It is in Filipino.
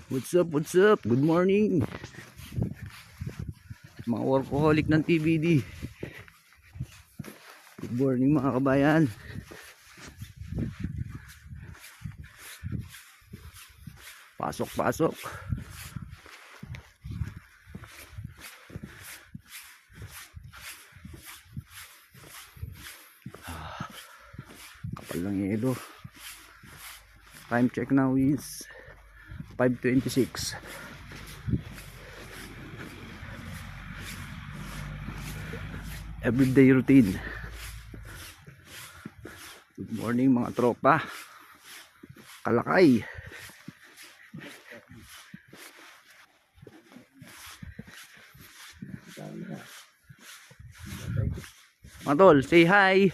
What's up, what's up? Good morning. Mga workaholic ng TBD. Good morning mga kabayan. Pasok, pasok. Kapal lang yelo. Time check now is 5:26. Everyday routine. Good morning mga tropa. Kalakay. Mga tol, say hi.